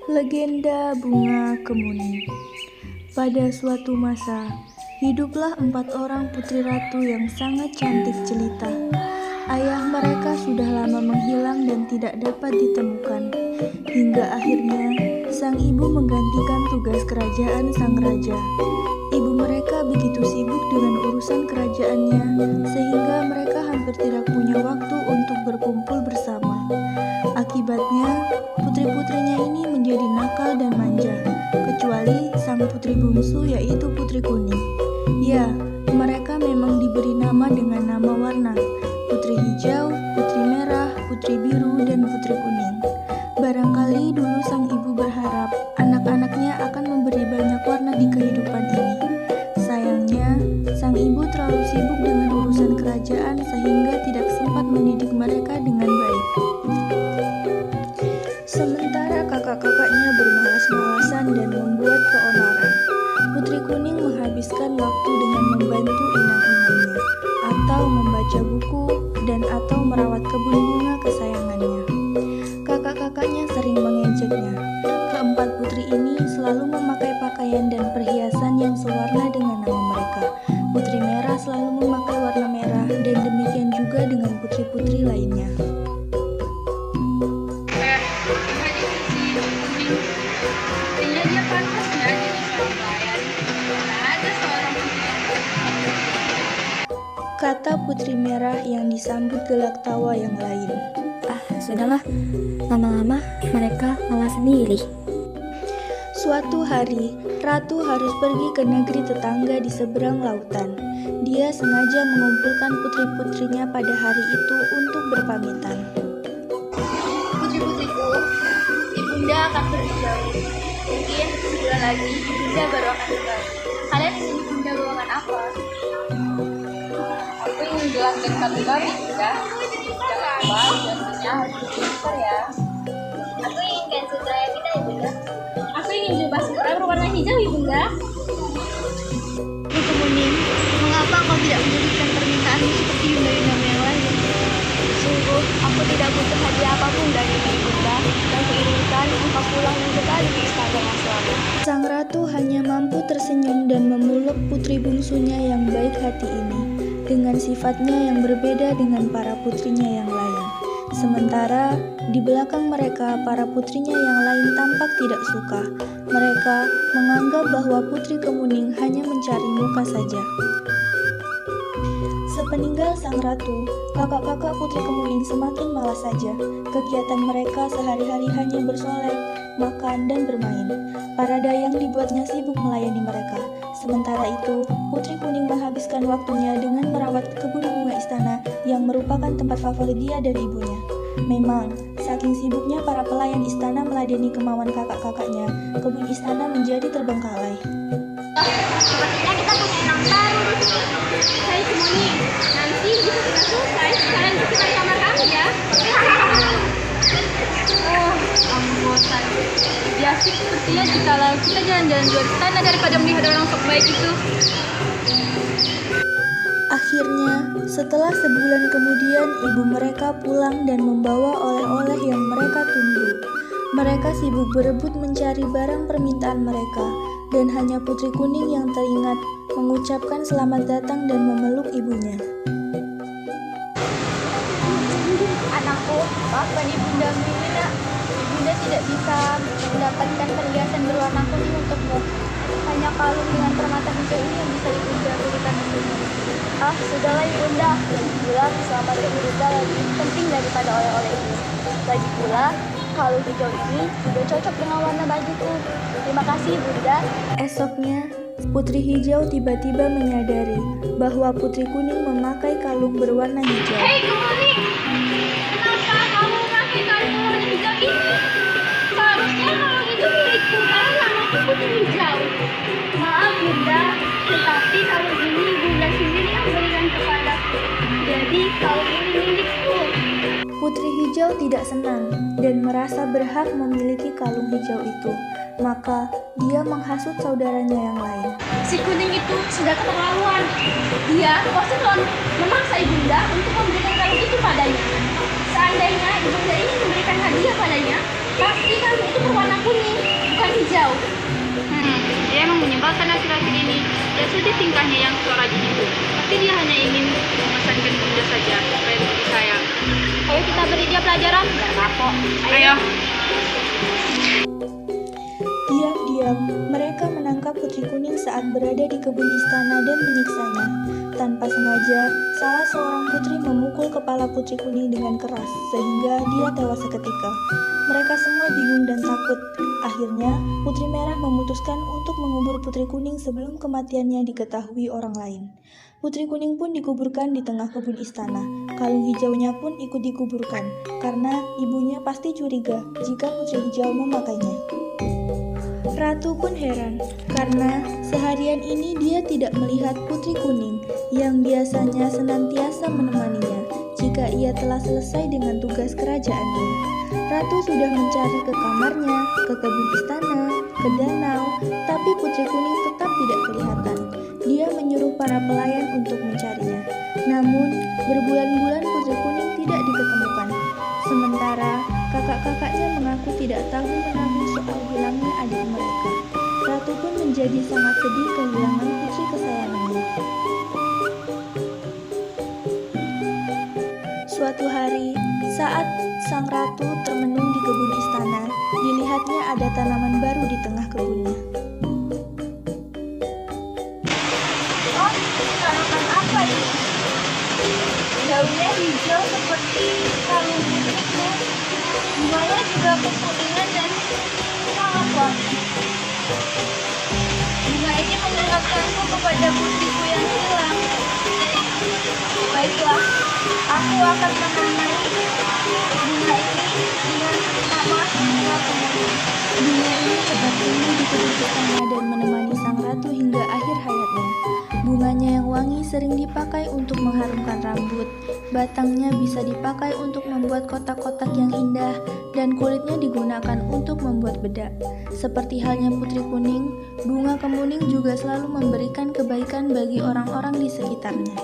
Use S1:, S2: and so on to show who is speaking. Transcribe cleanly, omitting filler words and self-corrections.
S1: Legenda Bunga Kemuning. Pada suatu masa, hiduplah 4 orang putri ratu yang sangat cantik jelita. Ayah mereka sudah lama menghilang dan tidak dapat ditemukan. Hingga akhirnya, sang ibu menggantikan tugas kerajaan sang raja. Ibu mereka begitu sibuk dengan urusan kerajaannya, sehingga mereka hampir tidak punya waktu untuk berkumpul bersama. Akibatnya, putri-putrinya ini menjadi nakal dan manja, kecuali sang putri bungsu yaitu Putri Kuning. Ya, mereka memang diberi nama dengan nama warna, Putri Hijau, Putri Merah, Putri Biru, dan Putri Kuning. Barangkali dulu sang ibu berharap anak-anaknya akan memberi banyak warna di kehidupan ini. Sayangnya, sang ibu terlalu sibuk dengan urusan kerajaan sehingga tidak sempat mendidik mereka dengan baik. Sementara kakak-kakaknya bermalas-malasan dan membuat keonaran, Putri Kuning menghabiskan waktu dengan membantu inang-inangnya, atau membaca buku, dan atau merawat kebun bunga kesayangannya. Kakak-kakaknya sering mengejeknya. Keempat putri ini selalu memakai pakaian dan perhiasan yang sewarna dengan nama mereka. Putri Merah selalu memakai warna merah, dan demikian juga dengan putri-putri lainnya.
S2: Dia pantas ya jadi seorang pelayan. Mana ada seorang
S1: Kata Putri Merah yang disambut gelak tawa yang lain.
S3: Sudahlah, lama-lama mereka malah sendiri.
S1: Suatu hari, Ratu harus pergi ke negeri tetangga di seberang lautan. Dia sengaja mengumpulkan putri-putrinya pada hari itu untuk berpamitan.
S2: putri-putriku, ibunda akan pergi jauh. Mungkin sebulan lagi ibunda baru akan kembali. Kalian ingin ibunda bawakan apa? Aku ingin gelas dan kalung baru, ibunda. Jangan lupa jantannya harus besar ya. Aku ingin kain sutraya kita, ibunda. Aku ingin jubah sutra berwarna hijau, ibunda.
S4: Putri Kuning, mengapa kau tidak menjadikan permintaanmu seperti yunda-yundamu yang lain? Sungguh, aku tidak butuh hadiah apapun dari ibunda, dan kuinginkan engkau pulang kembali ke istana yang selalu.
S1: Sang ratu hanya mampu tersenyum dan memeluk putri bungsunya yang baik hati ini, dengan sifatnya yang berbeda dengan para putrinya yang lain. Sementara di belakang mereka, para putrinya yang lain tampak tidak suka. Mereka menganggap bahwa Putri Kemuning hanya mencari muka saja. Sepeninggal sang ratu, kakak-kakak Putri Kemuning semakin malas saja. Kegiatan mereka sehari-hari hanya bersolek, makan, dan bermain. Para dayang dibuatnya sibuk melayani mereka. Sementara itu, Putri Kuning menghabiskan waktunya dengan merawat kebun bunga istana yang merupakan tempat favorit dia dan ibunya. Memang, saking sibuknya para pelayan istana meladeni kemauan kakak-kakaknya, kebun istana menjadi terbengkalai.
S2: Sepertinya kita punya inang baru. Hai semuanya, nanti jika sudah selesai, kalian bersihkan kamar kami ya. Oh, anggota. Ya sih, sepertinya jika kita jalan-jalan di luar istana daripada melihat orang sok baik itu.
S1: Akhirnya, setelah sebulan kemudian, ibu mereka pulang dan membawa oleh-oleh yang mereka tunggu. Mereka sibuk berebut mencari barang permintaan mereka, dan hanya Putri Kuning yang teringat mengucapkan selamat datang dan memeluk ibunya.
S2: Anakku, maafkan ibundamu ini nak. Ibunda tidak bisa mendapatkan perhiasan berwarna kuning untukmu. Hanya kalung dengan permata hijau ini yang bisa ibunda berikan untukmu. Sudahlah ibunda. Lagi pula keselamatan ibunda lebih penting daripada oleh-oleh ini. Lagi pula, kalung hijau ini juga cocok dengan warna bajuku. Terima kasih ibunda.
S1: Esoknya, Putri Hijau tiba-tiba menyadari bahwa Putri Kuning memakai kalung berwarna hijau.
S2: Hei Kuning, kenapa kamu memakai kalung berwarna hijau ini? Seharusnya kalung itu milikku karena namaku Putri Hijau. Maaf bunda, tetapi kalung ini bunda sendiri yang berikan kepadaku. Jadi kalung ini milikku.
S1: Putri Hijau tidak senang dan merasa berhak memiliki kalung hijau itu. Maka dia menghasut saudaranya yang lain.
S2: Si Kuning itu sudah keterlaluan. Dia pasti telah memaksa ibunda untuk memberikan kalung itu padanya. Seandainya ibunda ingin memberikan hadiah padanya, Tapi kan itu berwarna kuning, bukan hijau.
S4: Dia emang menyebalkan akhir-akhir ini. Ya sudah tingkahnya yang so rajin itu. Pasti dia hanya ingin memesankan bunda saja supaya lebih sayang.
S2: Ayo kita beri dia pelajaran. Biar kapok.
S4: Ayo.
S1: Diam-diam, mereka menangkap Putri Kuning saat berada di kebun istana dan menyiksanya. Tanpa sengaja, salah seorang putri memukul kepala Putri Kuning dengan keras, sehingga dia tewas seketika. Mereka semua bingung dan takut. Akhirnya, Putri Merah memutuskan untuk mengubur Putri Kuning sebelum kematiannya diketahui orang lain. Putri Kuning pun dikuburkan di tengah kebun istana. Kalung hijaunya pun ikut dikuburkan, karena ibunya pasti curiga jika Putri Hijau memakainya. Ratu pun heran, karena seharian ini dia tidak melihat Putri Kuning yang biasanya senantiasa menemaninya jika ia telah selesai dengan tugas kerajaannya. Ratu sudah mencari ke kamarnya, ke kebun istana, ke danau, tapi Putri Kuning tetap tidak kelihatan. Dia menyuruh para pelayan untuk mencarinya. Namun, berbulan-bulan Putri Kuning tidak diketemukan. Sementara, kakak-kakaknya mengaku tidak tahu menahu soal hilangnya adik mereka. Ratu pun menjadi sangat sedih kehilangan putri kesayangannya. Suatu hari, saat sang ratu termenung di kebun istana, dilihatnya ada tanaman baru di tengah kebunnya.
S2: Oh, tanaman apa ini? Daunnya hijau seperti kalung putriku. Bunganya juga kekuningan dan sangat wangi. Bunga ini mengingatkanku kepada putriku yang hilang. Baiklah, aku akan menamai bunga ini dengan nama bunga kemuning.
S1: Bunga ini tetap tumbuh di kebun istana dan menemani sang ratu hingga akhir hayatnya. Bunganya yang wangi sering dipakai untuk mengharumkan rambut, batangnya bisa dipakai untuk membuat kotak-kotak yang indah, dan kulitnya digunakan untuk membuat bedak. Seperti halnya Putri Kuning, bunga kemuning juga selalu memberikan kebaikan bagi orang-orang di sekitarnya.